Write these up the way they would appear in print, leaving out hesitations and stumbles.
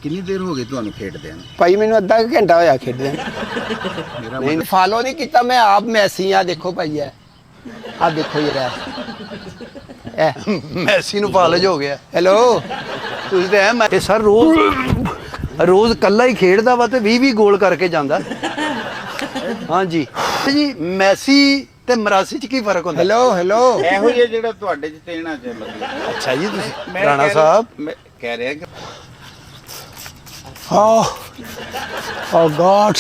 ਕਿੰਨੀ ਦੇਰ ਹੋ ਗਈ ਤੁਹਾਨੂੰ ਖੇਡਦਿਆਂ ਨੂੰ? ਭਾਈ ਮੈਨੂੰ ਅੱਧਾ ਕੁ ਘੰਟਾ ਹੋਇਆ ਖੇਡਦੇ ਮੇਰਾ ਨਹੀਂ ਫਾਲੋ ਨਹੀਂ ਕੀਤਾ ਮੈਂ ਆਪ ਮੈਸੀ ਆ ਦੇਖੋ ਭਾਈ ਆ ਦੇਖੋ ਜਰਾ ਇਹ ਮੈਸੀ ਨੂੰ ਪਾਲਜ ਹੋ ਗਿਆ ਹੈਲੋ ਤੁਸੀਂ ਤੇ ਐ ਇਹ ਸਰ ਰੋਜ਼ ਕੱਲਾ ਹੀ ਖੇਡਦਾ ਵਾ ਤੇ 20 ਗੋਲ ਕਰਕੇ ਜਾਂਦਾ ਹਾਂਜੀ ਜੀ ਮੈਸੀ ਤੇ ਮਰਾਸੀ ਚ ਕੀ ਫਰਕ ਹੁੰਦਾ ਹੈਲੋ ਇਹੋ ਹੀ ਹੈ ਜਿਹੜਾ ਤੁਹਾਡੇ ਚ ਤੇਣਾ ਚ ਮਤਲਬ। ਅੱਛਾ ਜੀ ਤੁਸੀਂ ਮੈਂ ਰਾਣਾ ਕਹਿ ਰਿਹਾ- ਸਾਹਿਬ ਮੈਂ ਕਹਿ ਰਿਹਾ ਕਿ ਓ ਗॉड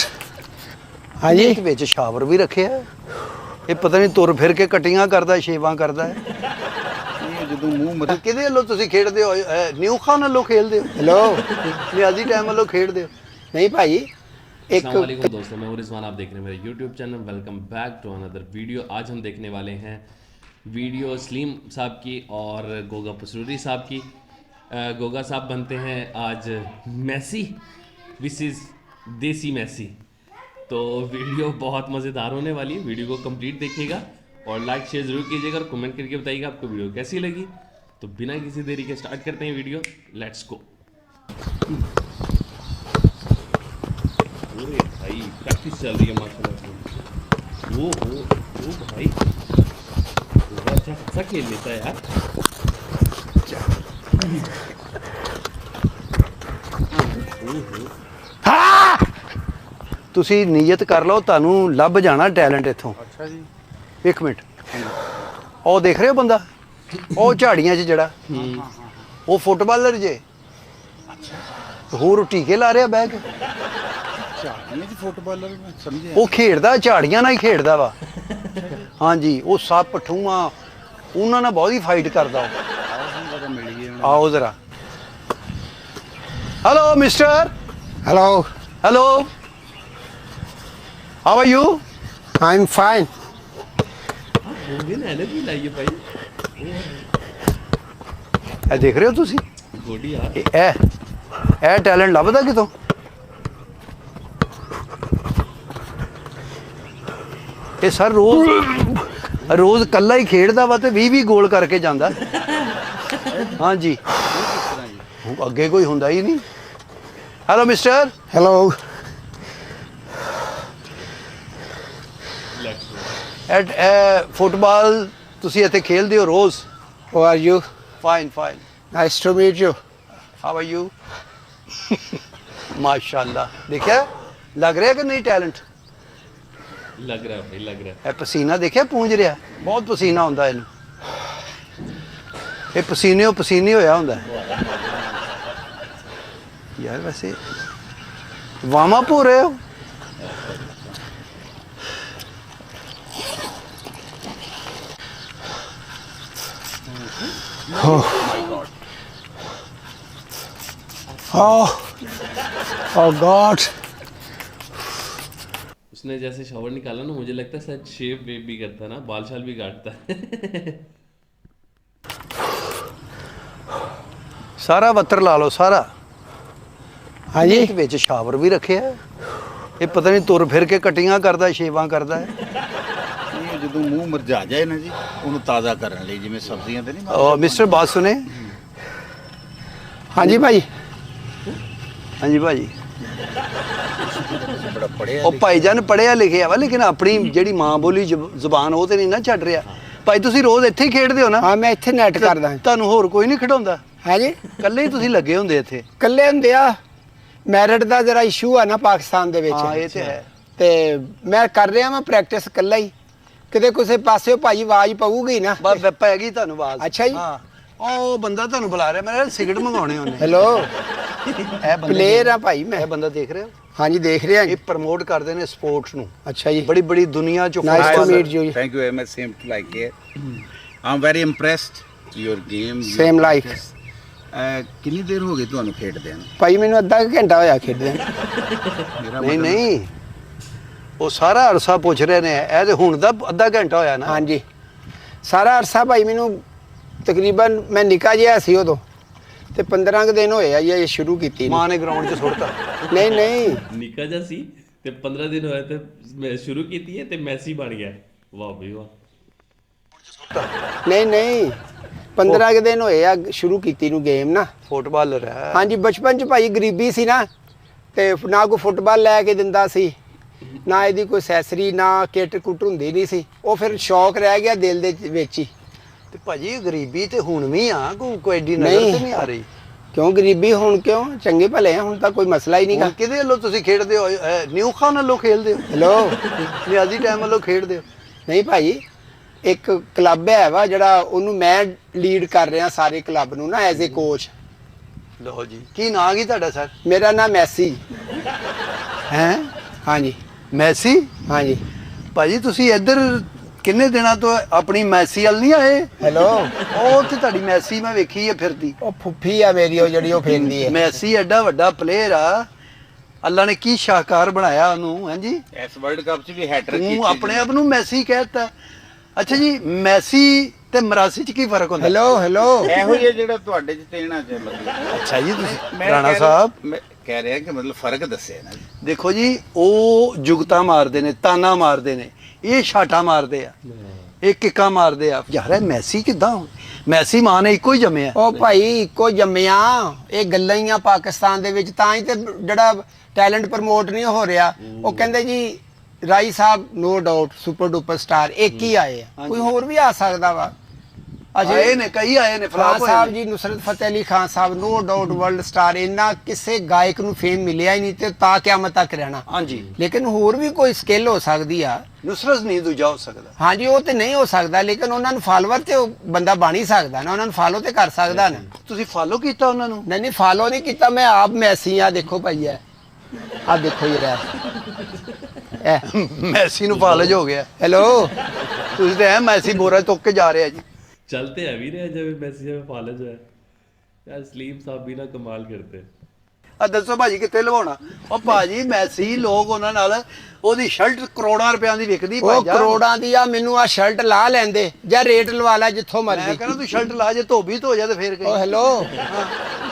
ਹਾਂਜੀ ਇਹ ਵਿੱਚ ਸ਼ਾਵਰ ਵੀ ਰੱਖਿਆ ਇਹ ਪਤਾ ਨਹੀਂ ਤੁਰ ਫਿਰ ਕੇ ਕਟੀਆਂ ਕਰਦਾ ਸ਼ੇਵਾਂ ਕਰਦਾ ਹੈ ਇਹ ਜਦੋਂ ਮੂੰਹ ਮਰ ਕਿਹਦੇ ਵੱਲੋਂ ਤੁਸੀਂ ਖੇਡਦੇ ਹੋ ਨਿਊ ਖਾਨ ਵੱਲੋਂ ਖੇਡਦੇ ਹੋ ਹੈਲੋ ਨਿਆਜ਼ੀ ਟਾਈਮ ਵੱਲੋਂ ਖੇਡਦੇ ਹੋ ਨਹੀਂ ਭਾਈ ਇੱਕ अस्सलामुअलैकुम दोस्तों, मैं हूं रिजवान। आप देख रहे हैं मेरे YouTube channel. Welcome back to another video. आज हम देखने वाले हैं वीडियो सलीम साहब की और गोगा पसरूरी साहब की। गोगा साहब बनते हैं आज मैसी विसेस देसी मैसी। तो वीडियो बहुत मज़ेदार होने वाली है। वीडियो को कंप्लीट देखिएगा और लाइक शेयर ज़रूर कीजिएगा और कमेंट करके बताइएगा आपको वीडियो कैसी लगी। तो बिना किसी देरी के स्टार्ट करते हैं वीडियो। Let's go. अरे भाई प्रैक्टिस चल रही है माशाल्लाह। वो भाई वो अच्छा खेल लेता है यार। ਤੁਸੀਂ ਨੀਅਤ ਕਰ ਲਓ ਤੁਹਾਨੂੰ ਲੱਭ ਜਾਣਾ ਟੈਲੈਂਟ ਇੱਥੋਂ ਅੱਛਾ ਜੀ। ਇੱਕ ਮਿੰਟ ਉਹ ਦੇਖ ਰਹੇ ਹੋ ਬੰਦਾ ਉਹ ਝਾੜੀਆਂ 'ਚ ਜਿਹੜਾ ਉਹ ਫੁੱਟਬਾਲਰ ਜੇ ਹੋਰ ਟੀਕੇ ਲਾ ਰਿਹਾ ਬਹਿ ਕੇ ਝਾੜੀਆਂ ਚ ਫੁੱਟਬਾਲਰ ਮੈਂ ਸਮਝਿਆ। ਉਹ ਖੇਡਦਾ ਝਾੜੀਆਂ ਨਾਲ ਹੀ ਖੇਡਦਾ ਵਾ ਹਾਂਜੀ ਉਹ ਸੱਪ ਠੂਆਂ ਉਹਨਾਂ ਨਾਲ ਬਹੁਤ ਹੀ ਫਾਈਟ ਕਰਦਾ ਉਹ ਪਤਾ ਮਿਲ ਗਈ ਹੁਣ। ਆਓ ਜ਼ਰਾ hello mister hello hello how are you I am fine वो भी ना एनर्जी लाइए भाई। ਇਹ ਦੇਖ ਰਹੇ ਹੋ ਤੁਸੀਂ गोडी यार ਇਹ ਟੈਲੈਂਟ ਲੱਭਦਾ ਕਿਤੋਂ ਇਹ ਸਰ ਰੋਜ਼ ਕੱਲਾ ਹੀ ਖੇਡਦਾ ਵਾ ਤੇ 20 ਗੋਲ ਕਰਕੇ ਜਾਂਦਾ ਹਾਂਜੀ ਉਹ ਅੱਗੇ ਕੋਈ ਹੁੰਦਾ ਹੀ ਨਹੀਂ hello mister hello at football ਤੁਸੀਂ ਇੱਥੇ ਖੇਲਦੇ ਹੋ ਰੋਜ਼ how are you fine fine nice to meet you how are you ਮਾਸ਼ਾਅੱਲਾ ਦੇਖਿਆ ਲੱਗ ਰਿਹਾ ਕਿ ਨਹੀਂ ਟੈਲੈਂਟ लग रहा है भाई, लग रहा है। ਇਹ ਪਸੀਨਾ ਦੇਖਿਆ ਪੂੰਝ ਰਿਹਾ ਬਹੁਤ ਪਸੀਨਾ ਹੁੰਦਾ ਇਹਨੂੰ ਇਹ ਪਸੀਨੇ ਹੋਇਆ ਹੁੰਦਾ ਯਾਰ ਵੈਸੇ ਵਾਰਮ ਅਪ ਹੋ ਰਹੇ ਹੋ ਓ गॉड उसने जैसे शावर निकाला ना, मुझे लगता है शायद शेव वेव भी करता है ना, बाल शाल भी काटता है। ਸਾਰਾ ਵੱਤਰ ਲਾ ਲਓ ਸਾਰਾ ਹਾਂਜੀ ਇਹ ਵਿੱਚ ਸ਼ਾਵਰ ਵੀ ਰੱਖਿਆ ਇਹ ਪਤਾ ਨਹੀਂ ਤੁਰ ਫਿਰ ਕੇ ਕਟੀਆਂ ਕਰਦਾ ਸ਼ੇਵਾਂ ਕਰਦਾ ਹੈ ਇਹ ਜਦੋਂ ਮੂੰਹ ਮਰਝਾ ਜਾਏ ਨਾ ਜੀ ਉਹਨੂੰ ਤਾਜ਼ਾ ਕਰਨ ਲਈ ਜਿਵੇਂ ਸਬਜ਼ੀਆਂ ਤੇ ਨਹੀਂ ਉਹ ਮਿਸਟਰ ਬਾਤ ਸੁਨੇ ਹਾਂਜੀ ਭਾਈ ਹਾਂਜੀ ਭਾਜੀ ਬੜਾ ਪੜਿਆ ਉਹ ਭਾਈਜਾਨ ਪੜਿਆ ਲਿਖਿਆ ਵਾ ਲੇਕਿਨ ਆਪਣੀ ਜਿਹੜੀ ਮਾਂ ਬੋਲੀ ਜ਼ੁਬਾਨ ਉਹ ਤੇ ਨਹੀਂ ਨਾ ਛੱਡ ਰਿਹਾ ਭਾਈ ਤੁਸੀਂ ਰੋਜ਼ ਇੱਥੇ ਹੀ ਖੇਡਦੇ ਹੋ ਨਾ ਹਾਂ ਮੈਂ ਇੱਥੇ ਨੈਟ ਕਰਦਾ ਤੁਹਾਨੂੰ ਹੋਰ ਕੋਈ ਨਹੀਂ ਖਿਡਾਉਂਦਾ ਹਾਂਜੀ ਇਕੱਲੇ ਹੀ ਤੁਸੀਂ ਲੱਗੇ ਹੁੰਦੇ ਇੱਥੇ ਇਕੱਲੇ ਹੁੰਦੇ ਆ ਮੈਰਿਟ ਦਾ ਜਰਾ ਇਸ਼ੂ ਆ ਨਾ ਪਾਕਿਸਤਾਨ ਦੇ ਵਿੱਚ ਹਾਂ ਇਹ ਤੇ ਹੈ ਤੇ ਮੈਂ ਕਰ ਰਿਹਾ ਮੈਂ ਪ੍ਰੈਕਟਿਸ ਇਕੱਲਾ ਹੀ ਕਿਤੇ ਕਿਸੇ ਪਾਸਿਓ ਭਾਈ ਆਵਾਜ਼ ਪਊਗੀ ਨਾ ਬਸ ਪੈ ਗਈ ਤੁਹਾਨੂੰ ਆਵਾਜ਼ ਅੱਛਾ ਜੀ। ਹਾਂ ਉਹ ਬੰਦਾ ਤੁਹਾਨੂੰ ਬੁਲਾ ਰਿਹਾ ਮੈਂ ਸਿਗਰਟ ਮੰਗਾਉਣੇ ਉਹਨੇ ਹੈਲੋ ਇਹ ਬੰਦੇ ਪਲੇਅਰ ਆ ਭਾਈ ਮੈਂ ਇਹ ਬੰਦਾ ਦੇਖ ਰਹੇ ਹੋ ਹਾਂਜੀ ਦੇਖ ਰਿਹਾ ਇਹ ਪ੍ਰਮੋਟ ਕਰਦੇ ਨੇ ਸਪੋਰਟਸ ਨੂੰ ਅੱਛਾ ਜੀ ਬੜੀ ਬੜੀ ਦੁਨੀਆ ਚੋਂ Nice to football- meet you. Thank you very much. Same like here. I'm very impressed. Your game. Same like. ਕਿੰਨੀ ਦੇਰ ਹੋ ਗਈ ਤੁਹਾਨੂੰ ਖੇਡਦਿਆਂ ਨੂੰ? ਭਾਈ ਮੈਨੂੰ ਅੱਧਾ ਕੁ ਘੰਟਾ ਹੋਇਆ ਖੇਡਦੇ ਮੇਰਾ ਨਹੀਂ ਮਤਲਬ- ਨਹੀਂ ਉਹ ਸਾਰਾ ਅਰਸਾ ਪੁੱਛ ਰਹੇ ਨੇ ਇਹ ਤੇ ਹੁਣ ਦਾ ਅੱਧਾ ਘੰਟਾ ਹੋਇਆ ਨਾ ਹਾਂਜੀ ਸਾਰਾ ਅਰਸਾ ਭਾਈ ਮੈਨੂੰ ਤਕਰੀਬਨ ਮੈਂ ਨਿੱਕਾ ਜਿਹਾ ਸੀ ਉਦੋਂ ਤੇ 15 ਕੁ ਦਿਨ ਹੋਏ ਆ ਜੀ ਇਹ ਸ਼ੁਰੂ ਕੀਤੀ ਨੂੰ। ਮਾਂ ਨੇ ਗਰਾਊਂਡ 'ਚ ਸੁੱਟਤਾ ਨਹੀਂ ਨਹੀਂ ਨਿੱਕਾ ਜਿਹਾ ਸੀ ਤੇ 15 ਦਿਨ ਹੋਏ ਤੇ ਮੈਂ ਸ਼ੁਰੂ ਕੀਤੀ ਹੈ ਤੇ ਮੈਸੀ ਬਣ ਗਿਆ। ਵਾਹ ਬਈ ਵਾਹ। ਨਹੀਂ ਨਹੀਂ 15 ਕੁ ਦਿਨ ਹੋਏ ਆ ਸ਼ੁਰੂ ਕੀਤੀ ਨੂੰ ਗੇਮ ਨਾ। ਫੁੱਟਬਾਲਰ ਹੈ। ਹਾਂਜੀ ਬਚਪਨ ਚ ਭਾਈ ਗਰੀਬੀ ਸੀ ਨਾ, ਤੇ ਨਾ ਕੋਈ ਫੁੱਟਬਾਲ ਲੈ ਕੇ ਦਿੰਦਾ ਸੀ, ਨਾ ਇਹਦੀ ਕੋਈ ਅਸੈਸਰੀ, ਨਾ ਕਿੱਟ ਕੁੱਟ ਹੁੰਦੀ ਨਹੀਂ ਸੀ। ਉਹ ਫਿਰ ਸ਼ੌਕ ਰਹਿ ਗਿਆ ਦਿਲ ਦੇ ਵਿੱਚ ਹੀ। ਤੇ ਭਾਜੀ ਗਰੀਬੀ ਤੇ ਹੁਣ ਵੀ ਆ, ਕੋਈ ਐਡੀ ਨਜ਼ਰ ਤੇ ਨਹੀਂ ਆ ਰਹੀ। ਕਿਉਂ ਗਰੀਬੀ? ਹੁਣ ਕਿਉਂ ਚੰਗੇ ਭਲੇ ਆ, ਹੁਣ ਤਾਂ ਕੋਈ ਮਸਲਾ ਹੀ ਨਹੀਂਗਾ। ਹੁਣ ਕਿਹਦੇ ਵੱਲੋਂ ਤੁਸੀਂ ਖੇਡਦੇ ਹੋ? ਨਿਊ ਖਾਨ ਵੱਲੋਂ ਖੇਡਦੇ ਹੋ? ਹੈਲੋ ਨਿਆਜ਼ੀ ਟਾਈਮ ਵੱਲੋਂ ਖੇਡਦੇ ਹੋ? ਨਹੀਂ ਭਾਈ, ਇੱਕ ਕਲੱਬ ਹੈ ਵਾ ਜਿਹੜਾ ਉਹਨੂੰ ਮੈਂ ਲੀਡ ਕਰ ਰਿਹਾ ਸਾਰੇ ਕਲੱਬ ਨੂੰ ਨਾ ਐਜ਼ ਏ ਕੋਚ। ਲਓ ਜੀ, ਕੀ ਨਾਂ ਕੀ ਤੁਹਾਡਾ ਸਰ? ਮੇਰਾ ਨਾਮ ਮੈਸੀ ਹੈ। ਹਾਂਜੀ ਮੈਸੀ? ਹਾਂਜੀ। ਭਾਜੀ ਤੁਸੀਂ ਇੱਧਰ ਕਿੰਨੇ ਦਿਨਾਂ ਤੋਂ ਆਪਣੀ ਮੈਸੀ ਵੱਲ ਨਹੀਂ ਆਏ? ਹੈਲੋ ਉਹ ਤੇ ਤੁਹਾਡੀ ਮੈਸੀ ਮੈਂ ਵੇਖੀ ਹੈ ਫਿਰਦੀ। ਉਹ ਫੁੱਫੀ ਆ ਮੇਰੀ, ਉਹ ਜਿਹੜੀ ਉਹ ਫੇਰਦੀ ਹੈ। ਮੈਸੀ ਐਡਾ ਵੱਡਾ ਪਲੇਅਰ ਆ, ਅੱਲਾ ਨੇ ਕੀ ਸ਼ਾਹਕਾਰ ਬਣਾਇਆ ਉਹਨੂੰ। ਹਾਂਜੀ, ਇਸ ਵਰਲਡ ਕੱਪ 'ਚ ਵੀ ਹੈਟ੍ਰਿਕ ਕੀਤੀ ਤੂੰ ਆਪਣੇ ਆਪ ਨੂੰ ਮੈਸੀ ਕਹਿਤਾ। ਅੱਛਾ ਜੀ, ਮੈਸੀ ਤੇ ਮਰਾਸੀ ਚ ਕੀ ਫਰਕ ਹੁੰਦਾ? ਹੈਲੋ ਹੈਲੋ ਇਹੋ ਹੀ ਹੈ ਜਿਹੜਾ ਤੁਹਾਡੇ 'ਚ ਤੇਣਾ 'ਚ ਮਤਲਬ। ਅੱਛਾ ਜੀ, ਤੁਸੀਂ ਮੈਂ ਰਾਣਾ ਕਹਿ ਸਾਹਿਬ ਮੈਂ ਕਹਿ ਰਿਹਾ ਕਿ ਮਤਲਬ ਫਰਕ ਦੱਸਿਆ ਨਾ ਜੀ। ਦੇਖੋ ਜੀ, ਉਹ ਜੁਗਤਾ ਮਾਰਦੇ ਨੇ, ਤਾਨਾ ਮਾਰਦੇ ਨੇ, ਇਹ ਛਾਟਾ ਮਾਰਦੇ ਆ, ਇਹ ਕਿੱਕਾਂ ਮਾਰਦੇ ਆ। ਯਾਰ ਇਹ ਮੈਸੀ ਕਿੱਦਾਂ? ਮੈਸੀ ਮਾਂ ਨੇ ਇੱਕੋ ਹੀ ਜੰਮਿਆ। ਉਹ ਭਾਈ ਇੱਕੋ ਜੰਮਿਆ, ਇਹ ਗੱਲਾਂ ਹੀ ਆ ਪਾਕਿਸਤਾਨ ਦੇ ਵਿੱਚ। ਤਾਂ ਹੀ ਤੇ ਜਿਹੜਾ ਟੈਲੈਂਟ ਪ੍ਰਮੋਟ ਨਹੀਂ ਹੋ ਰਿਹਾ। ਉਹ ਕਹਿੰਦੇ ਜੀ Rai Sahib no doubt super duper star ਇੱਕ ਹੀ ਆਏ ਆ, ਕੋਈ ਹੋਰ ਵੀ ਆ ਸਕਦਾ ਵਾ। ਆਏ ਨੇ, ਕਈ ਆਏ ਨੇ, ਖਾਨ ਫਲਾਪ ਹੋਏ ਸਾਹਿਬ ਨੇ। ਜੀ, Nusrat Fateh Ali Khan Sahib no doubt world star. ਇੰਨਾ ਕਿਸੇ ਗਾਇਕ ਨੂੰ ਫੇਮ ਮਿਲਿਆ ਹੀ ਨਹੀਂ ਤੇ ਤਾਂ ਕਿਆਮਤ ਤੱਕ ਰਹਿਣਾ। ਹਾਂਜੀ, ਲੇਕਿਨ ਹੋਰ ਵੀ ਕੋਈ ਸਕਿੱਲ ਹੋ ਸਕਦੀ ਆ। ਨੁਸਰਤ ਨਹੀਂ ਦੂਜਾ ਹੋ ਸਕਦਾ। ਹਾਂਜੀ ਉਹ ਤੇ ਨਹੀਂ ਹੋ ਸਕਦਾ, ਲੇਕਿਨ ਉਹਨਾਂ ਨੂੰ ਫਾਲੋਅਰ ਤੇ ਉਹ ਬੰਦਾ ਬਣ ਹੀ ਸਕਦਾ ਨਾ, ਉਹਨਾਂ ਨੂੰ ਫਾਲੋ ਤੇ ਕਰ ਸਕਦਾ ਨਾ। ਤੁਸੀਂ ਫਾਲੋ ਕੀਤਾ ਉਹਨਾਂ ਨੂੰ? ਨਹੀਂ ਫਾਲੋ ਨਹੀਂ ਕੀਤਾ, ਮੈਂ ਆਪ ਮੈਸੀ ਆ। ਦੇਖੋ ਭਾਈ ਆ ਦੇਖੋ ਇਹ ਮੈਸੀ ਨੂੰ ਫਾਲਜ ਹੋ ਗਿਆ। ਹੈਲੋ ਤੁਸੀਂ ਤੇ ਐ ਮੈਸੀ ਬੋਰਾ ਤੁੱਕ ਕੇ ਜਾ ਰਿਹਾ ਜੀ। चलते अभी रहे जब मैसी जब फालज है यार। सलीम साहब भी ना कमाल करते। ਆ ਦੱਸੋ ਭਾਜੀ ਕਿੱਥੇ ਲਵਾਉਣਾ? ਉਹ ਭਾਜੀ ਮੈਸੀ ਲੋਕ ਉਹਨਾਂ ਨਾਲ, ਉਹਦੀ ਸ਼ਰਟ ਕਰੋੜਾਂ ਰੁਪਿਆਂ ਦੀ ਵਿਕਦੀ। ਉਹ ਕਰੋੜਾਂ ਦੀ ਆ, ਮੈਨੂੰ ਆ ਸ਼ਰਟ ਲਾ ਲੈਂਦੇ ਜਾਂ ਰੇਟ ਲਵਾ ਲੈ ਜਿੱਥੋਂ ਮੈਂ ਮਰਜ਼ੀ। ਕਹਿੰਦਾ ਤੂੰ ਸ਼ਰਟ ਲਾ, ਜੇ ਧੋਬੀ ਧੋ ਜਾ ਤੇ ਫੇਰ ਉਹ ਗਈ। ਹੈਲੋ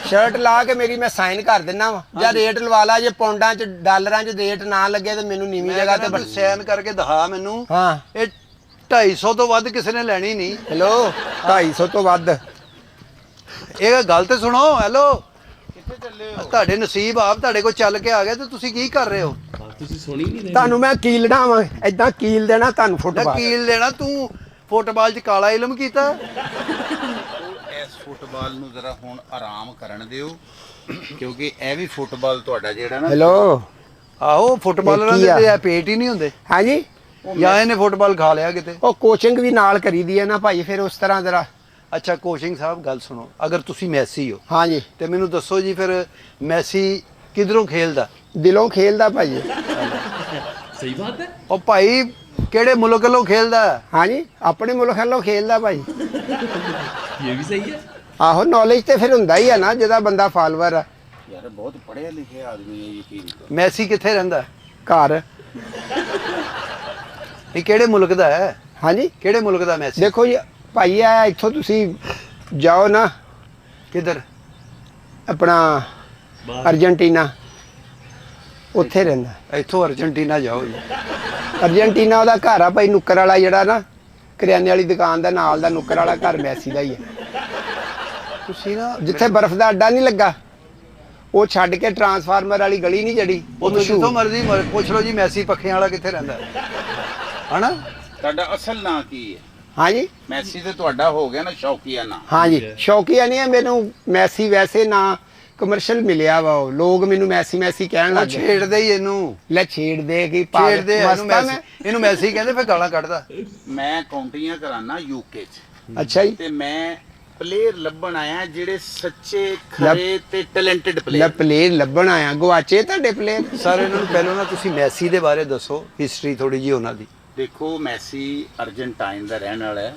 ਸ਼ਰਟ ਲਾ ਕੇ ਮੇਰੀ ਮੈਂ ਸਾਈਨ ਕਰ ਦਿੰਨਾ ਵਾ, ਜਾਂ ਰੇਟ ਲਵਾ ਲਾ। ਜੇ ਪੌਂਡਾਂ ਚ ਡਾਲਰਾਂ ਚ ਰੇਟ ਨਾ ਲੱਗੇ ਤੇ ਮੈਨੂੰ ਨੀਵੀਂ ਜਗ੍ਹਾ ਤੇ ਸਾਈਨ ਕਰਕੇ ਦਿਖਾ ਮੈਨੂੰ। ਹਾਂ ਇਹ 250 ਤੋਂ ਵੱਧ ਕਿਸੇ ਨੇ ਲੈਣੀ ਨਹੀਂ। ਹੈਲੋ 250 ਤੋਂ ਵੱਧ। ਇਹ ਗੱਲ ਤੇ ਸੁਣੋ। ਹੈਲੋ, ਕਿੱਥੇ ਚੱਲੇ ਹੋ? ਤੁਹਾਡੇ ਨਸੀਬ ਆਪ ਤੁਹਾਡੇ ਕੋਲ ਚੱਲ ਕੇ ਆ ਗਿਆ ਤੇ ਤੁਸੀਂ ਕੀ ਕਰ ਰਹੇ ਹੋ? हाँ तुसी सुनी नहीं रहे? ਤੁਹਾਨੂੰ ਮੈਂ ਕੀਲਣਾ ਵਾ, ਏਦਾਂ ਕੀਲ ਦੇਣਾ ਤੁਹਾਨੂੰ ਫੁੱਟਬਾਲ। ਕੀਲ ਦੇਣਾ? ਤੂੰ ਫੁੱਟਬਾਲ 'ਚ ਕਾਲਾ ਇਲਮ ਕੀਤਾ। ਇਸ ਫੁੱਟਬਾਲ ਨੂੰ ਜ਼ਰਾ ਹੁਣ ਆਰਾਮ ਕਰਨ ਦਿਓ, ਕਿਉਂਕਿ ਇਹ ਵੀ ਫੁੱਟਬਾਲ ਤੁਹਾਡਾ ਜਿਹੜਾ ਨਾ। ਹੈਲੋ ਆਹੋ, ਫੁੱਟਬਾਲਰਾਂ ਦੇ ਤੇ ਇਹ ਪੇਟ ਹੀ ਨਹੀਂ ਹੁੰਦੇ। ਹਾਂਜੀ ਜਾਂ ਇਹਨੇ ਫੁੱਟਬਾਲ ਖਾ ਲਿਆ ਕਿਤੇ। ਉਹ ਕੋਚਿੰਗ ਵੀ ਨਾਲ ਕਰੀਦੀ ਹੈ ਨਾ ਭਾਈ, ਫਿਰ ਉਸ ਤਰ੍ਹਾਂ ਜ਼ਰਾ। ਅੱਛਾ ਕੋਚਿੰਗ ਸਾਹਿਬ, ਗੱਲ ਸੁਣੋ, ਅਗਰ ਤੁਸੀਂ ਮੈਸੀ ਹੋ ਹਾਂਜੀ ਤੇ ਮੈਨੂੰ ਦੱਸੋ ਜੀ, ਫਿਰ ਮੈਸੀ ਕਿਧਰੋਂ ਖੇਲਦਾ? ਦਿਲੋਂ ਖੇਲਦਾ ਭਾਈ। सही बात है। ਉਹ ਭਾਈ ਕਿਹੜੇ ਮੁਲਕ ਵੱਲੋਂ ਖੇਲਦਾ? ਹਾਂਜੀ ਆਪਣੇ ਮੁਲਕ ਵੱਲੋਂ ਖੇਲਦਾ ਭਾਈ। ये भी सही है। ਆਹੋ ਨੌਲੇਜ ਤੇ ਫਿਰ ਹੁੰਦਾ ਹੀ ਆ ਨਾ, ਜਿਹਦਾ ਬੰਦਾ ਫਾਲੋਅਰ ਆ। ਯਾਰ ਬਹੁਤ ਪੜ੍ਹਿਆ ਲਿਖਿਆ ਆਦਮੀ ਹੈ, ਯਕੀਨ ਕਰੋ। ਮੈਸੀ ਕਿੱਥੇ ਰਹਿੰਦਾ? ਘਰ। ਇਹ ਕਿਹੜੇ ਮੁਲਕ ਦਾ ਹੈ? ਹਾਂਜੀ ਕਿਹੜੇ ਮੁਲਕ ਦਾ ਮੈਸੀ? ਦੇਖੋ ਜੀ ਭਾਈ ਆ ਇੱਥੋਂ ਤੁਸੀਂ ਜਾਓ ਨਾ ਕਿੱਧਰ? ਆਪਣਾ ਅਰਜਨਟੀਨਾ, ਉੱਥੇ ਰਹਿੰਦਾ। ਇੱਥੋਂ ਅਰਜਨਟੀਨਾ ਜਾਓ ਜੀ। ਅਰਜਨਟੀਨਾ ਉਹਦਾ ਘਰ ਆ ਭਾਈ, ਨੁੱਕਰ ਵਾਲਾ ਜਿਹੜਾ ਨਾ ਕਰਿਆਨੇ ਵਾਲੀ ਦੁਕਾਨ ਦਾ ਨਾਲ ਦਾ ਨੁੱਕਰ ਵਾਲਾ ਘਰ ਮੈਸੀ ਦਾ ਹੀ ਹੈ। ਤੁਸੀਂ ਨਾ ਜਿੱਥੇ ਬਰਫ਼ ਦਾ ਅੱਡਾ ਨਹੀਂ ਲੱਗਾ, ਉਹ ਛੱਡ ਕੇ ਟਰਾਂਸਫਾਰਮਰ ਵਾਲੀ ਗਲੀ ਨਹੀਂ ਜਿਹੜੀ, ਉਹ ਉਹ ਜਿੱਥੋਂ ਮਸ਼ਹੂਰ। ਮਰਜ਼ੀ ਪੁੱਛ ਲਓ ਜੀ, ਮੈਸੀ ਪੱਖਿਆਂ ਵਾਲਾ ਕਿੱਥੇ ਰਹਿੰਦਾ ਹਨਾ? ਤੁਹਾਡਾ ਅਸਲ ਨਾਂ ਕੀ ਹੈ? ਹਾਂਜੀ ਮੈਸੀ ਤੇ ਤੁਹਾਡਾ ਹੋ ਗਿਆ ਨਾ ਸ਼ੌਕੀਆ ਨਾਂ। ਹਾਂਜੀ ਸ਼ੌਕੀਆ ਨਹੀਂ ਹੈ ਮੈਨੂੰ ਮੈਸੀ, ਵੈਸੇ ਨਾ ਕਮਰਸ਼ੀਅਲ ਮਿਲਿਆ ਵਾ। ਉਹ ਲੋਕ ਮੈਨੂੰ ਮੈਸੀ ਮੈਸੀ ਕਹਿਣ ਉਹ ਲੱਗ ਗਏ। ਛੇੜਦੇ ਹੀ ਇਹਨੂੰ, ਲੈ ਛੇੜਦੇ ਕਿ ਛੇੜਦੇ ਆ ਇਹਨੂੰ ਮੈਸੀ। ਇਹਨੂੰ ਮੈਸੀ ਕਹਿੰਦੇ, ਫਿਰ ਗਾਲਾਂ ਕੱਢਦਾ। ਮੈਂ ਕਾਉਂਟੀਆਂ ਕਰਾਨਾ ਯੂਕੇ 'ਚ, ਅੱਛਾ ਜੀ। ਤੇ ਮੈਂ ਪਲੇਅਰ ਲੱਭਣ ਆਇਆ ਜਿਹੜੇ ਸੱਚੇ ਖਰੇ ਤੇ ਟੈਲੈਂਟਡ ਲੈ ਪਲੇਅਰ। ਪਲੇਅਰ ਲੱਭਣ ਆਇਆ, ਗਵਾਚੇ ਤੁਹਾਡੇ ਪਲੇਅਰ। ਸਰ ਇਹਨਾਂ ਨੂੰ ਪਹਿਲਾਂ ਨਾ ਤੁਸੀਂ ਮੈਸੀ ਦੇ ਬਾਰੇ ਦੱਸੋ, ਹਿਸਟਰੀ ਥੋੜੀ ਜੀ ਉਹਨਾਂ ਦੀ। ਦੇਖੋ ਮੈਸੀ ਅਰਜਨਟਾਈਨ ਦਾ ਰਹਿਣ ਵਾਲਾ ਹੈ,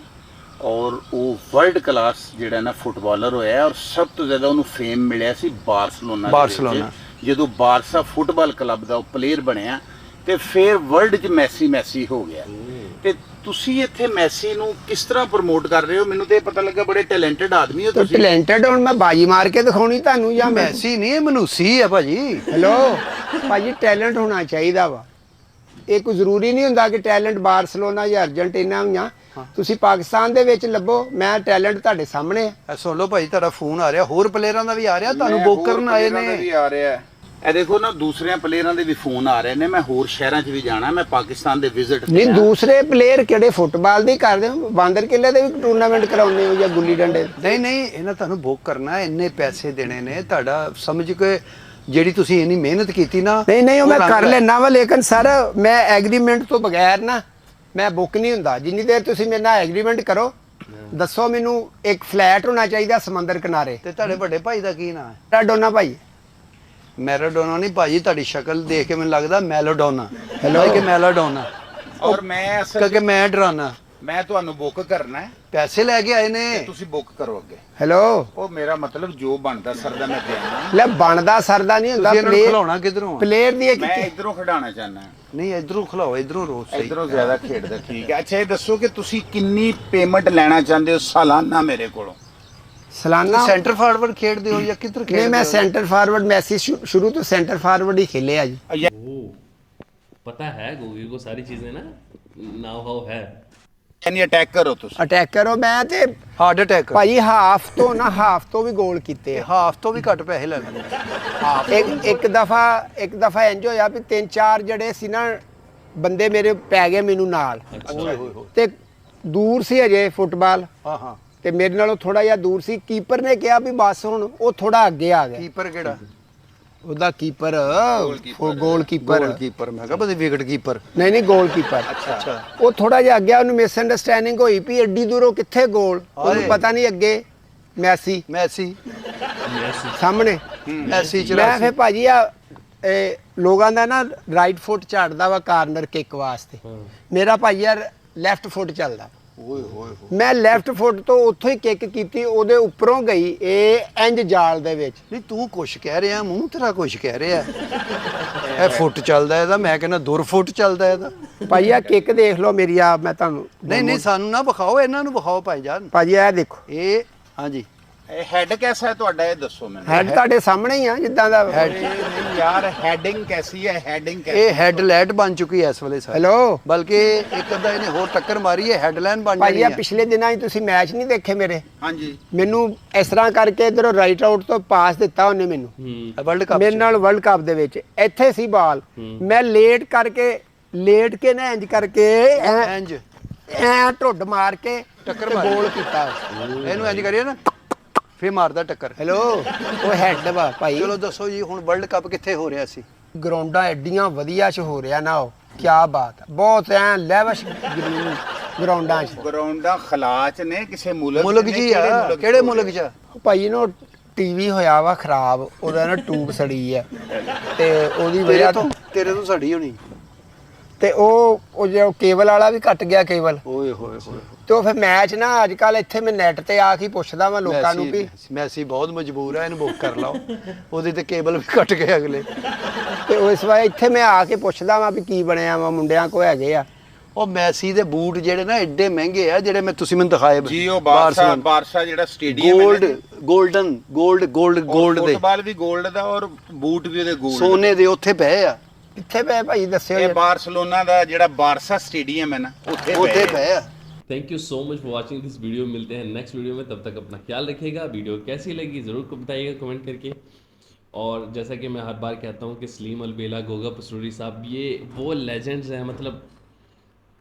ਔਰ ਉਹ ਵਰਲਡ ਕਲਾਸ ਜਿਹੜਾ ਨਾ ਫੁੱਟਬਾਲਰ ਹੋਇਆ, ਔਰ ਸਭ ਤੋਂ ਜ਼ਿਆਦਾ ਉਹਨੂੰ ਫੇਮ ਮਿਲਿਆ ਸੀ ਬਾਰਸਲੋਨਾ ਦੇ ਬਾਰਸਲੋਨਾ। ਵਿੱਚ। ਜਦੋਂ ਬਾਰਸਾ ਫੁੱਟਬਾਲ ਕਲੱਬ ਦਾ ਉਹ ਪਲੇਅਰ ਬਣਿਆ ਤੇ ਫਿਰ ਵਰਲਡ 'ਚ ਮੈਸੀ ਹੋ ਗਿਆ। ਤੇ ਤੁਸੀਂ ਇੱਥੇ ਮੈਸੀ ਨੂੰ ਕਿਸ ਤਰ੍ਹਾਂ ਪ੍ਰਮੋਟ ਕਰ ਰਹੇ ਹੋ? ਮੈਨੂੰ ਤੇ ਇਹ ਪਤਾ ਲੱਗਾ ਬੜੇ ਟੈਲੈਂਟਡ ਆਦਮੀ ਹੋ ਤੁਸੀਂ। ਟੈਲੈਂਟਡ ਹੁਣ ਮੈਂ ਬਾਜੀ ਮਾਰ ਕੇ ਦਿਖਾਉਣੀ ਤੁਹਾਨੂੰ ਜਾਂ ਮੈਂ? ਮੈਸੀ ਨਹੀਂ, ਇਹ ਮਨੂਸੀ ਹੈ ਭਾਜੀ। ਹੈਲੋ ਭਾਜੀ ਟੈਲੈਂਟ ਹੋਣਾ ਚਾਹੀਦਾ ਵਾ। ਇਹ ਕੋਈ ਜ਼ਰੂਰੀ ਨਹੀਂ ਹੁੰਦਾ ਕਿ ਟੈਲੈਂਟ ਬਾਰਸਲੋਨਾ ਜਾਂ ਅਰਜਨਟੀਨਾ ਹੋਈਆਂ। ਤੁਸੀਂ ਪਾਕਿਸਤਾਨ ਦੇ ਵਿੱਚ ਲੱਭੋ, ਮੈਂ ਟੈਲੈਂਟ ਤੁਹਾਡੇ ਸਾਹਮਣੇ ਹੈ। ਇਹ ਸੁਣ ਲਓ ਭਾਈ, ਤੁਹਾਡਾ ਫੋਨ ਆ ਰਿਹਾ, ਹੋਰ ਪਲੇਅਰਾਂ ਦਾ ਵੀ ਆ ਰਿਹਾ, ਤੁਹਾਨੂੰ ਬੁੱਕ ਕਰਨ ਆਏ ਪਲੇਅਰਾਂ ਦਾ ਨੇ। ਵੀ ਆ ਰਿਹਾ ਹੈ। ਇਹ ਦੇਖੋ ਨਾ, ਦੂਸਰਿਆਂ ਪਲੇਅਰਾਂ ਦੇ ਵੀ ਫੋਨ ਆ ਰਹੇ ਨੇ। ਮੈਂ ਹੋਰ ਸ਼ਹਿਰਾਂ 'ਚ ਵੀ ਜਾਣਾ, ਮੈਂ ਪਾਕਿਸਤਾਨ ਦੇ ਵਿਜ਼ਿਟ ਨਹੀਂ, ਦੂਸਰੇ ਪਲੇਅਰ ਕਿਹੜੇ ਫੁੱਟਬਾਲ ਦੀ ਕਰਦੇ ਹੋ? ਬਾਂਦਰ ਕਿਲੇ ਦੇ ਵੀ ਟੂਰਨਾਮੈਂਟ ਕਰਾਉਂਦੇ ਹੋ ਜਾਂ ਗੁੱਲੀ ਡੰਡੇ? ਨਹੀਂ ਨਹੀਂ, ਇਹਨਾਂ ਤੁਹਾਨੂੰ ਬੁੱਕ ਕਰਨਾ ਹੈ, ਇੰਨੇ ਪੈਸੇ ਦੇਣੇ ਨੇ, ਤੁਹਾਡਾ ਸਮਝ ਕੇ ਜਿਹੜੀ ਤੁਸੀਂ ਇੰਨੀ ਮਿਹਨਤ ਕੀਤੀ ਨਾ। ਨਹੀਂ ਉਹ ਮੈਂ ਰੰਗ ਕਰ ਲੈ। ਲੈਣਾ ਵਾ, ਲੇਕਿਨ ਸਰ ਮੈਂ ਐਗਰੀਮੈਂਟ ਤੋਂ ਬਗੈਰ ਨਾ ਮੈਂ ਬੁੱਕ ਨਹੀਂ ਹੁੰਦਾ। ਜਿੰਨੀ ਦੇਰ ਤੁਸੀਂ ਮੇਰੇ ਨਾਲ ਐਗਰੀਮੈਂਟ ਕਰੋ, ਦੱਸੋ ਮੈਨੂੰ ਇੱਕ ਫਲੈਟ ਹੋਣਾ ਚਾਹੀਦਾ ਸਮੁੰਦਰ ਕਿਨਾਰੇ। ਤੇ ਤੁਹਾਡੇ ਵੱਡੇ ਭਾਈ ਦਾ ਕੀ ਨਾਮ ਹੈ? ਰਾਡੋਨਾ ਭਾਈ। ਮੈਰਾਡੋਨਾ ਨਹੀਂ ਭਾਜੀ, ਤੁਹਾਡੀ ਸ਼ਕਲ ਦੇਖ ਕੇ ਮੈਨੂੰ ਲੱਗਦਾ ਮੈਲੋਡੋਨਾ। Hello? ਕਿ ਮੈਲਾਡੋਨਾ, ਔਰ ਮੈਂ ਅਸਲ ਕਿਉਂਕਿ ਮੈਂ ਡਰਾਨਾ। ਮੈਂ ਤੁਹਾਨੂੰ ਬੁੱਕ ਕਰਨਾ ਹੈ, ਪੈਸੇ ਲੈ ਕੇ ਆਏ ਨੇ। ਤੁਸੀਂ ਬੁੱਕ ਕਰੋ ਅੱਗੇ। ਹੈਲੋ, ਉਹ ਮੇਰਾ ਮਤਲਬ ਜੋ ਬਣਦਾ ਸਰਦਾ ਮੈਂ ਦੇਣਾ। ਲੈ ਬਣਦਾ ਸਰਦਾ ਨਹੀਂ ਹੁੰਦਾ। ਤੁਸੀਂ ਇਹਨਾਂ ਨੂੰ ਖਿਲਾਉਣਾ ਕਿੱਧਰੋਂ ਆ? ਪਲੇਅਰ ਦੀ ਇੱਕ ਮੈਂ ਇਧਰੋਂ ਖਿਡਾਉਣਾ ਚਾਹੁੰਦਾ, ਨਹੀਂ ਇਧਰੋਂ ਖਿਲਾਓ, ਇਧਰੋਂ ਰੋਜ਼ ਸਹੀ। ਇਧਰੋਂ ਜ਼ਿਆਦਾ ਖੇਡਦਾ। ਠੀਕ ਹੈ, ਅੱਛਾ ਇਹ ਦੱਸੋ ਕਿ ਤੁਸੀਂ ਕਿੰਨੀ ਪੇਮੈਂਟ ਲੈਣਾ ਚਾਹੁੰਦੇ ਹੋ ਸਾਲਾਨਾ ਮੇਰੇ ਕੋਲੋਂ? ਸਾਲਾਨਾ ਸੈਂਟਰ ਫਾਰਵਰਡ ਖੇਡਦੇ ਹੋ ਜਾਂ ਕਿੱਧਰ ਖੇਡਦੇ ਨਹੀਂ, ਹੋ? ਮੈਂ ਸੈਂਟਰ ਫਾਰਵਰਡ ਮੈਸੀ ਸ਼ੁਰੂ ਤੋਂ ਸੈਂਟਰ ਫਾਰਵਰਡ ਹੀ खेले जी। पता है गोगी को सारी चीजें ना, नाव हाउ है। ਯਾਨੀ ਅਟੈਕ ਕਰੋ ਤੁਸੀਂ। ਅਟੈਕ ਕਰੋ। ਮੈਂ ਤੇ ਹਾਰਟ ਅਟੈਕ। ਭਾਈ ਹਾਫ ਤੋਂ ਵੀ ਗੋਲ ਕੀਤੇ ਆ। ਹਾਫ ਤੋਂ ਵੀ ਘੱਟ ਪੈਸੇ ਲੈ ਲੈਂਦੇ। ਇੱਕ ਦਫਾ ਇੰਜ ਹੋਇਆ ਵੀ 3-4 ਜਿਹੜੇ ਸੀ ਨਾ ਬੰਦੇ ਮੇਰੇ ਪੈ ਗਏ ਮੈਨੂੰ ਨਾਲ, ਤੇ ਦੂਰ ਸੀ ਅਜੇ ਫੁੱਟਬਾਲ, ਹਾਂ ਤੇ ਮੇਰੇ ਨਾਲੋਂ ਥੋੜਾ ਜਿਹਾ ਦੂਰ ਸੀ। ਕੀਪਰ ਨੇ ਕਿਹਾ ਵੀ ਬਸ ਹੁਣ, ਉਹ ਥੋੜਾ ਅੱਗੇ ਆ ਗਿਆ। ਕੀਪਰ ਕਿਹੜਾ? ਉਹਦਾ ਕੀਪਰ ਗੋਲ ਗੋਲ ਕੀਪਰ ਕੀਪਰ। ਮੈਂ ਕਿਹਾ ਬਦੇ ਵਿਕਟ ਕੀਪਰ। ਨਹੀਂ ਗੋਲ ਕੀਪਰ। ਅੱਛਾ। ਉਹ ਥੋੜਾ ਜਿਹਾ ਅੱਗੇ, ਉਹਨੂੰ ਮਿਸ ਅੰਡਰਸਟੈਂਡਿੰਗ ਹੋਈ ਵੀ ਐਡੀ ਦੂਰੋਂ ਕਿੱਥੇ ਗੋਲ, ਉਹਨੂੰ ਪਤਾ ਨਹੀਂ ਅੱਗੇ ਮੈਸੀ ਮੈਸੀ ਸਾਹਮਣੇ। ਮੈਸੀ ਚ ਮੈਂ ਫੇ ਭਾਜੀ ਆ ਲੋਕਾਂ ਦਾ ਨਾ ਰਾਈਟ ਫੁੱਟ ਝਾੜਦਾ ਵਾ ਕਾਰਨਰ ਕਿੱਕ ਵਾਸਤੇ, ਮੇਰਾ ਭਾਈ ਯਾਰ ਲੈਫਟ ਫੁੱਟ ਚੱਲਦਾ। ਓਏ ਹੋਏ ਹੋਏ। ਮੈਂ ਲੈਫਟ ਫੁੱਟ ਤੋਂ ਉੱਥੋਂ ਹੀ ਕਿੱਕ ਕੀਤੀ, ਉਹਦੇ ਉੱਪਰੋਂ ਗਈ ਇਹ ਇੰਜ ਜਾਲ ਦੇ ਵਿੱਚ। ਨਹੀਂ ਤੂੰ ਕੁਛ ਕਹਿ ਰਿਹਾ, ਮੂੰਹ ਤੇਰਾ ਕੁਛ ਕਹਿ ਰਿਹਾ। ਇਹ ਫੁੱਟ ਚੱਲਦਾ ਇਹਦਾ, ਮੈਂ ਕਹਿੰਦਾ ਦੁਰ ਫੁੱਟ ਚੱਲਦਾ ਇਹਦਾ। ਭਾਈ ਆ ਕਿੱਕ ਦੇਖ ਲਓ ਮੇਰੀ, ਆ ਮੈਂ ਤੁਹਾਨੂੰ ਨਹੀਂ ਸਾਨੂੰ ਨਾ ਵਿਖਾਓ, ਇਹਨਾਂ ਨੂੰ ਵਿਖਾਓ ਭਾਈ ਜਾਨ। ਭਾਜੀ ਇਹ ਦੇਖੋ, ਇਹ ਹਾਂਜੀ ਇਹ ਹੈਡ ਕੈਸਾ ਹੈ ਤੁਹਾਡਾ, ਇਹ ਦੱਸੋ ਮੈਨੂੰ। ਹੈਡ ਤੁਹਾਡੇ ਸਾਹਮਣੇ ਹੀ ਆ ਜਿੱਦਾਂ ਦਾ। ਨਹੀਂ ਯਾਰ, ਹੈਡਿੰਗ ਕੈਸੀ ਹੈ? ਹੈਡਿੰਗ ਕੈਸੀ? ਇਹ ਹੈਡਲਾਈਟ ਬਣ ਚੁੱਕੀ ਹੈ ਇਸ ਵੇਲੇ ਸਰ। ਹੈਲੋ ਬਲਕਿ ਇੱਕ ਅੱਧਾ ਇਹਨੇ ਹੋਰ ਟੱਕਰ ਮਾਰੀ ਹੈ, ਹੈਡਲਾਈਨ ਬਣ ਭਾਈ ਜਾਣੀ ਆ ਹੈ। ਪਿਛਲੇ ਦਿਨਾਂ 'ਚ ਤੁਸੀਂ ਮੈਚ ਨਹੀਂ ਦੇਖੇ ਮੇਰੇ? ਹਾਂਜੀ। ਮੈਨੂੰ ਇਸ ਤਰ੍ਹਾਂ ਕਰਕੇ ਇਧਰੋਂ ਰਾਈਟ ਆਊਟ ਤੋਂ ਪਾਸ ਦਿੱਤਾ ਉਹਨੇ ਮੈਨੂੰ ਵਰਲਡ ਕੱਪ ਮੇਰੇ ਨਾਲ ਵਰਲਡ ਕੱਪ ਦੇ ਵਿੱਚ। ਇੱਥੇ ਸੀ ਬਾਲ, ਮੈਂ ਲੇਟ ਕੇ ਨਾ ਇੰਜ ਕਰਕੇ ਇੰਜ ਐ ਢੁੱਡ ਮਾਰ ਕੇ ਟੱਕਰ ਤੇ ਮਾਰੀ। ਗੋਲ ਕੀਤਾ। ਇਹਨੂੰ ਇੰਜ ਕਰੀਏ ਨਾ, ਫੇਰ ਮਾਰਦਾ ਟੱਕਰ। ਹੈਲੋ, ਉਹ ਹੈਡ ਵਾ ਭਾਈ। ਚਲੋ ਦੱਸੋ ਜੀ, ਹੁਣ ਵਰਲਡ ਕੱਪ ਕਿੱਥੇ ਹੋ ਰਿਹਾ ਸੀ? ਗਰਾਊਂਡਾਂ ਐਡੀਆਂ ਵਧੀਆ 'ਚ ਹੋ ਰਿਹਾ ਨਾ, ਉਹ ਕੀ ਬਾਤ ਹੈ। ਬਹੁਤ ਐ ਲੈਵਿਸ਼ ਗਰਾਊਂਡਾਂ 'ਚ। ਗਰਾਊਂਡਾਂ ਖਲਾਚ ਨੇ ਕਿਸੇ ਮੁਲਕ ਨੇ? ਜੀ ਆ, ਕਿਹੜੇ ਮੁਲਕ 'ਚ? ਭਾਈ ਨੂੰ ਟੀਵੀ ਹੋਇਆ ਵਾ ਖਰਾਬ, ਉਹਦਾ ਨਾ ਟੂਬ ਸੜੀ ਆ, ਤੇ ਉਹਦੀ ਵਜ੍ਹਾ ਤੋਂ ਤੇਰੇ ਤੋਂ ਸੜੀ ਹੋਣੀ। ਤੇ ਉਹ ਜੋ ਕੇਬਲ ਵਾਲਾ ਵੀ ਕੱਟ ਗਿਆ ਕੇਬਲ। ਓਏ ਹੋਏ ਹੋਏ। ਤੇ ਉਹ ਫਿਰ ਮੈਚ ਨਾ ਅੱਜ ਕੱਲ ਇੱਥੇ ਮੈਂ ਨੈਟ ਤੇ ਆ ਕੇ ਪੁੱਛਦਾ ਵਾਂ ਲੋਕਾਂ ਨੂੰ ਵੀ, ਮੈਸੀ ਬਹੁਤ ਮਜਬੂਰ ਹੈ, ਇਹਨੂੰ ਬੁੱਕ ਕਰ ਲਓ। ਉਹਦੇ ਤੇ ਕੇਬਲ ਵੀ ਕੱਟ ਗਏ ਅਗਲੇ। ਤੇ ਉਸ ਵਾਰ ਇੱਥੇ ਮੈਂ ਆ ਕੇ ਪੁੱਛਦਾ ਵਾਂ ਵੀ ਕੀ ਬਣਿਆ ਵਾ, ਮੁੰਡਿਆਂ ਕੋ ਹੈਗੇ ਆ। ਉਹ ਮੈਸੀ ਦੇ ਬੂਟ ਜਿਹੜੇ ਨਾ ਐਡੇ ਮਹਿੰਗੇ ਆ, ਜਿਹੜੇ ਮੈਂ ਤੁਸੀਂ ਮੈਨੂੰ ਦਿਖਾਏ। ਜੀ ਉਹ ਬਾਰਸਾ ਜਿਹੜਾ ਸਟੇਡੀਅਮ ਹੈ, ਗੋਲਡ ਦੇ ਫੁੱਟਬਾਲ ਵੀ ਗੋਲਡ ਦਾ ਔਰ ਬੂਟ ਵੀ ਉਹਦੇ ਗੋਲਡ ਸੋਨੇ ਦੇ ਉੱਥੇ ਪਏ ਆ। ਕਿੱਥੇ ਪਏ ਭਾਈ ਦੱਸਿਓ ਇਹ ਜੀ। ਬਾਰਸਲੋਨਾ ਦਾ ਜਿਹੜਾ ਬਾਰਸਾ ਸਟੇਡੀਅਮ ਹੈ ਨਾ, ਉੱਥੇ ਪਏ ਆ। Thank you so much for watching this video. मिलते हैं नेक्स्ट वीडियो में, तब तक अपना ख्याल रखिएगा। वीडियो कैसी लगी ज़रूर बताइएगा कमेंट करके। और जैसा कि मैं हर बार कहता हूँ कि सलीम अलबेला, गोगा पसरूरी साहब, ये वो लेजेंड्स हैं। मतलब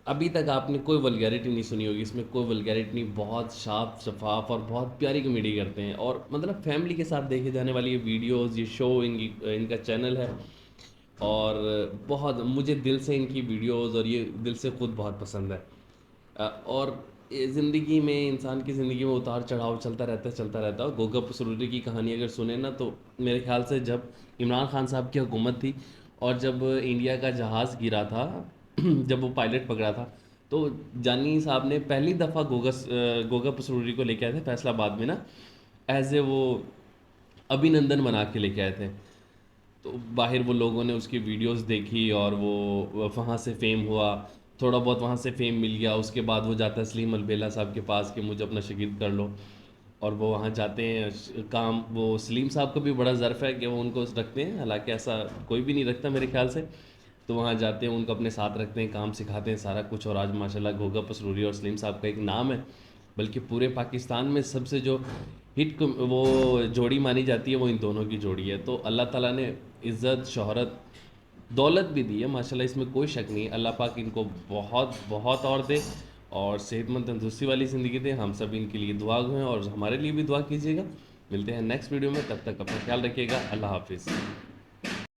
अभी तक आपने कोई वल्गैरिटी नहीं सुनी होगी इसमें, कोई वल्गैरिटी नहीं। बहुत साफ शफाफ और बहुत प्यारी कॉमेडी करते हैं, और मतलब फैमिली के साथ देखे जाने वाली ये वीडियोज़, ये शो, इनका चैनल है, और बहुत मुझे दिल से इनकी वीडियोज़ और ये दिल से खुद बहुत पसंद है। और ज़िंदगी में, इंसान की ज़िंदगी में उतार चढ़ाव चलता रहता है। गोगा पसरूरी की कहानी अगर सुने ना, तो मेरे ख्याल से जब इमरान खान साहब की हुकूमत थी और जब इंडिया का जहाज़ गिरा था, जब वो पायलट पकड़ा था, तो जानी साहब ने पहली दफ़ा गोगा पसरूरी को लेके आए थे फैसलाबाद में ना, एज ए वो अभिनंदन बना के लेके आए थे। तो बाहर वो लोगों ने उसकी वीडियोस देखी और वो वहाँ से फेम हुआ, थोड़ा बहुत वहाँ से फेम मिल गया। उसके बाद वो जाता है सलीम अलबेला साहब के पास कि मुझे अपना शागिर्द कर लो, और वो वहाँ जाते हैं काम। वो सलीम साहब को भी बड़ा ज़र्फ़ है कि वो उनको रखते हैं, हालांकि ऐसा कोई भी नहीं रखता मेरे ख्याल से। تو وہاں جاتے ہیں, ان کو اپنے ساتھ رکھتے ہیں, کام سکھاتے ہیں سارا کچھ. اور آج ماشاءاللہ گوگا پسروری اور سلیم صاحب کا ایک نام ہے, بلکہ پورے پاکستان میں سب سے جو ہٹ وہ جوڑی مانی جاتی ہے وہ ان دونوں کی جوڑی ہے. تو اللہ تعالیٰ نے عزت, شہرت, دولت بھی دی ہے ماشاءاللہ, اس میں کوئی شک نہیں. اللہ پاک ان کو بہت بہت اور دے اور صحت مند تندرستی والی زندگی دے. ہم سب ان کے لیے دعا گو ہیں اور ہمارے لیے بھی دعا کیجیے گا. ملتے ہیں نیکسٹ ویڈیو میں, تب تک اپنا خیال رکھیے گا. اللہ حافظ.